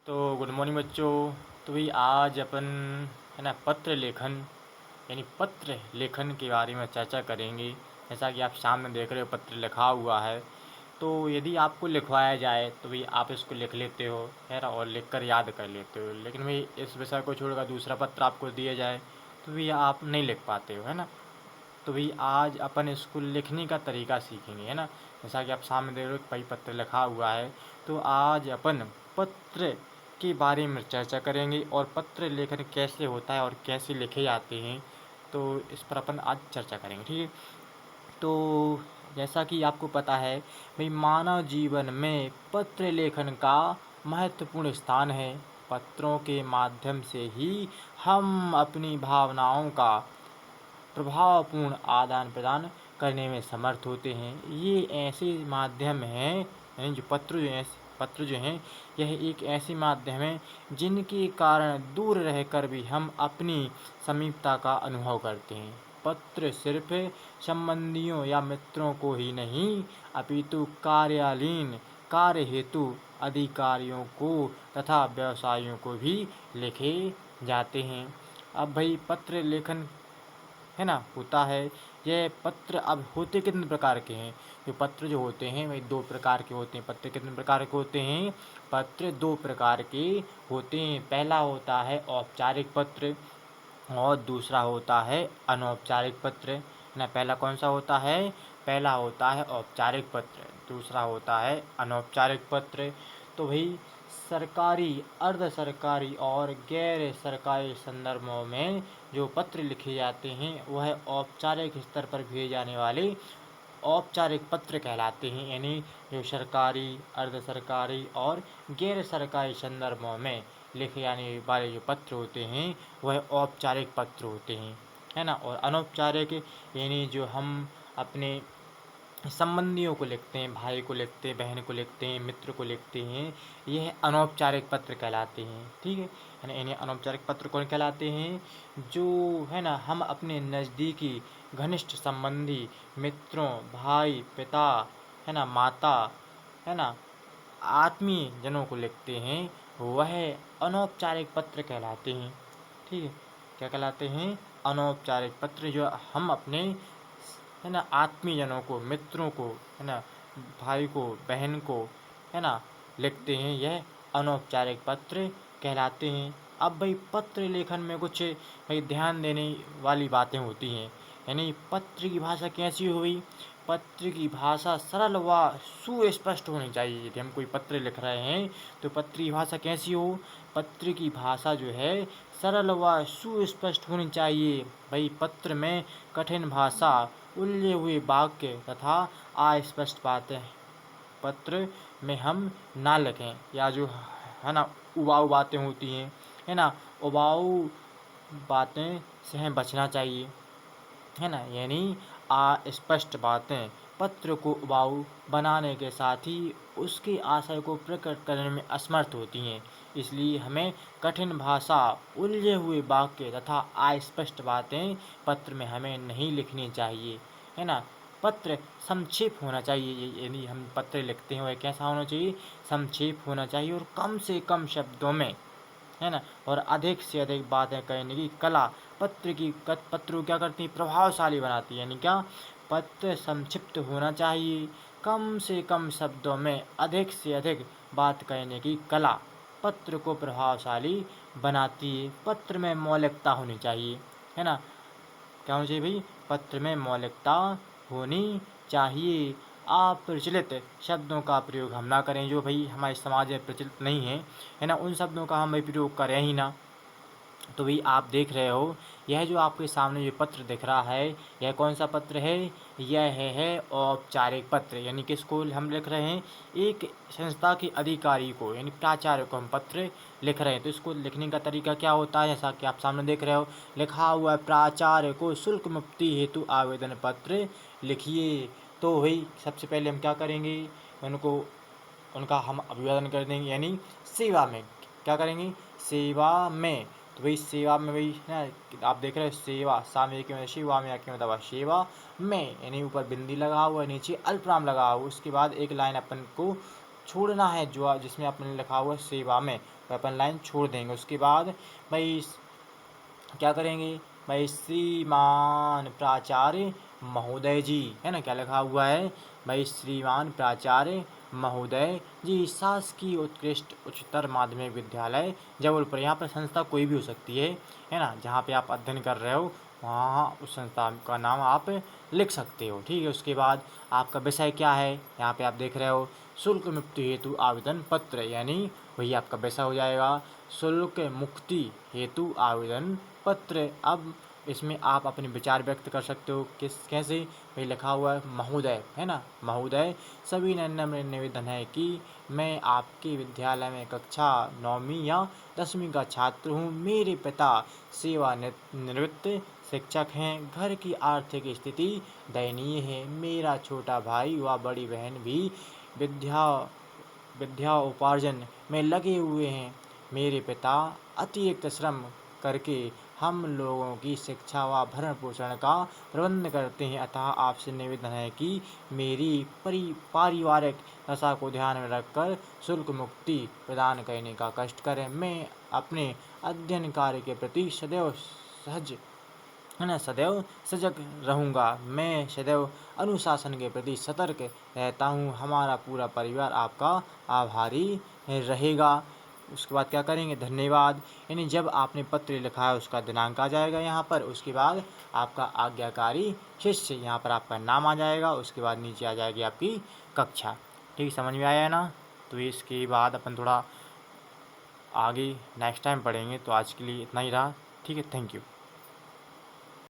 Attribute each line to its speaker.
Speaker 1: तो good morning बच्चों। तो भाई आज अपन है ना पत्र लेखन यानी पत्र लेखन के बारे में चर्चा करेंगे। जैसा कि आप सामने देख रहे हो पत्र लिखा हुआ है। तो यदि आपको लिखवाया जाए तो भाई आप इसको लिख लेते हो है ना, और लिख कर याद कर लेते हो। लेकिन भाई इस विषय को छोड़कर दूसरा पत्र आपको दिया जाए तो भाई आप नहीं लिख पाते हो, है ना। तो भाई आज अपन इसको लिखने का तरीका सीखेंगे, है ना। जैसा कि आप सामने देख रहे हो भाई पत्र लिखा हुआ है। तो आज अपन पत्र के बारे में चर्चा करेंगे और पत्र लेखन कैसे होता है और कैसे लिखे जाते हैं, तो इस पर अपन आज चर्चा करेंगे, ठीक है। तो जैसा कि आपको पता है भाई मानव जीवन में पत्र लेखन का महत्वपूर्ण स्थान है। पत्रों के माध्यम से ही हम अपनी भावनाओं का प्रभावपूर्ण आदान प्रदान करने में समर्थ होते हैं। ये ऐसे माध्यम हैं, यानी जो पत्र जो हैं यह एक ऐसे माध्यम है जिनके कारण दूर रहकर भी हम अपनी समीपता का अनुभव करते हैं। पत्र सिर्फ संबंधियों या मित्रों को ही नहीं अपितु कार्यालयीन कार्य हेतु अधिकारियों को तथा व्यवसायियों को भी लिखे जाते हैं। अब भाई पत्र लेखन है ना होता है। यह पत्र अब होते कितने प्रकार के हैं? जो पत्र जो होते हैं वही दो प्रकार के होते हैं। पत्र कितने प्रकार के होते हैं? पत्र दो प्रकार के होते हैं। पहला होता है औपचारिक पत्र और दूसरा होता है अनौपचारिक पत्र ना। पहला कौन सा होता है? पहला होता है औपचारिक पत्र, दूसरा होता है अनौपचारिक पत्र। तो भाई सरकारी, अर्ध सरकारी और गैर सरकारी संदर्भों में जो पत्र लिखे जाते हैं वह औपचारिक स्तर पर भेजे जाने वाले औपचारिक पत्र कहलाते हैं। यानी जो सरकारी, अर्ध सरकारी और गैर सरकारी संदर्भों में लिखे जाने वाले जो पत्र होते हैं वह औपचारिक पत्र होते हैं, है ना। और अनौपचारिक यानी जो हम अपने संबंधियों को लिखते हैं, भाई को लिखते हैं, बहन को लिखते हैं, मित्र को लिखते हैं, यह अनौपचारिक पत्र कहलाते हैं, ठीक है। यानी इन्हें अनौपचारिक पत्र कौन कहलाते हैं? जो है ना हम अपने नज़दीकी घनिष्ठ संबंधी, मित्रों, भाई, पिता, है ना, माता, है ना, आत्मीय जनों को लिखते हैं वह अनौपचारिक पत्र कहलाते हैं, ठीक है। क्या कहलाते हैं? अनौपचारिक पत्र। जो हम अपने है ना आत्मीय जनों को, मित्रों को, है ना, भाई को, बहन को, है ना, लिखते हैं, यह अनौपचारिक पत्र कहलाते हैं। अब भाई पत्र लेखन में कुछ भाई ध्यान देने वाली बातें होती हैं। यानी पत्र की भाषा कैसी हुई? पत्र की भाषा सरल व सुस्पष्ट होनी चाहिए। यदि हम कोई पत्र लिख रहे हैं तो पत्र की भाषा कैसी हो? पत्र की भाषा जो है सरल व सुस्पष्ट होनी चाहिए। भाई पत्र में कठिन भाषा, उलझे हुए वाक्य तथा अस्पष्ट बातें पत्र में हम ना लिखें। या जो है ना उबाऊ बातें होती हैं, है ना, उबाऊ बातें से हमें बचना चाहिए, है ना। यानी अस्पष्ट बातें पत्र को उबाऊ बनाने के साथ ही उसके आशय को प्रकट करने में असमर्थ होती हैं। इसलिए हमें कठिन भाषा, उलझे हुए वाक्य तथा अस्पष्ट बातें पत्र में हमें नहीं लिखनी चाहिए, है ना। पत्र संक्षेप होना चाहिए। यानी हम पत्र लिखते हैं वह कैसा होना चाहिए? संक्षेप होना चाहिए और कम से कम शब्दों में, है ना, और अधिक से अधिक बातें कहने की कला पत्र को क्या करती है? प्रभावशाली बनाती है। यानी क्या? पत्र संक्षिप्त होना चाहिए, कम से कम शब्दों में अधिक से अधिक बात कहने की कला पत्र को प्रभावशाली बनाती है। पत्र में मौलिकता होनी चाहिए, है ना। क्या होनी चाहिए भाई? पत्र में मौलिकता होनी चाहिए। अप्रचलित शब्दों का प्रयोग हम ना करें, जो भाई हमारे समाज में प्रचलित नहीं है ना, उन शब्दों का हम भाई प्रयोग करें ही ना। तो भाई आप देख रहे हो यह जो आपके सामने जो पत्र दिख रहा है यह कौन सा पत्र है? यह है औपचारिक पत्र। यानी किसको हम लिख रहे हैं? एक संस्था के अधिकारी को, यानी प्राचार्य को हम पत्र लिख रहे हैं। तो इसको लिखने का तरीका क्या होता है? जैसा कि आप सामने देख रहे हो लिखा हुआ है, प्राचार्य को शुल्क मुक्ति हेतु आवेदन पत्र लिखिए। तो भाई सबसे पहले हम क्या करेंगे? उनका हम अभिवादन कर देंगे, यानी सेवा में क्या करेंगे? सेवा में। तो भाई सेवा में भाई ना आप देख रहे हो सेवा, सामने के मतलब शिवा में आके मतलब सेवा में, यानी ऊपर बिंदी लगा हुआ है, नीचे अल्पविराम लगा हुआ। उसके बाद एक लाइन अपन को छोड़ना है जो जिसमें अपन लिखा हुआ है सेवा में, तो अपन लाइन छोड़ देंगे। उसके बाद भाई क्या करेंगे भाई, श्रीमान प्राचार्य महोदय जी, है ना, क्या लिखा हुआ है भाई, श्रीमान प्राचार्य महोदय जी, शासकीय उत्कृष्ट उच्चतर माध्यमिक विद्यालय जबलपुर। यहाँ पर संस्था कोई भी हो सकती है ना, जहाँ पे आप अध्ययन कर रहे हो वहाँ उस संस्था का नाम आप लिख सकते हो, ठीक है। उसके बाद आपका विषय क्या है, यहाँ पे आप देख रहे हो शुल्क मुक्ति हेतु आवेदन पत्र, यानी वही आपका विषय हो जाएगा, शुल्क मुक्ति हेतु आवेदन पत्र। अब इसमें आप अपने विचार व्यक्त कर सकते हो, कैसे भाई, लिखा हुआ है महोदय, है ना, महोदय सभी नम्र निवेदन है कि मैं आपके विद्यालय में कक्षा 9वीं या 10वीं का छात्र हूँ। मेरे पिता सेवानिवृत्त शिक्षक हैं। घर की आर्थिक स्थिति दयनीय है। मेरा छोटा भाई व बड़ी बहन भी विद्या उपार्जन में लगे हुए हैं। मेरे पिता अतिरिक्त श्रम करके हम लोगों की शिक्षा व भरण पोषण का प्रबंध करते हैं, अतः आपसे निवेदन है कि मेरी पारिवारिक दशा को ध्यान में रखकर शुल्क मुक्ति प्रदान करने का कष्ट करें। मैं अपने अध्ययन कार्य के प्रति सदैव सजग रहूँगा। मैं सदैव अनुशासन के प्रति सतर्क रहता हूँ। हमारा पूरा परिवार आपका आभारी रहेगा। उसके बाद क्या करेंगे, धन्यवाद, यानी जब आपने पत्र लिखा है उसका दिनांक आ जाएगा यहाँ पर। उसके बाद आपका आज्ञाकारी शिष्य, यहाँ पर आपका नाम आ जाएगा। उसके बाद नीचे आ जाएगी आपकी कक्षा। ठीक, समझ में आया ना। तो इसके बाद अपन थोड़ा आगे नेक्स्ट टाइम पढ़ेंगे। तो आज के लिए इतना ही रहा। ठीक है, थैंक यू।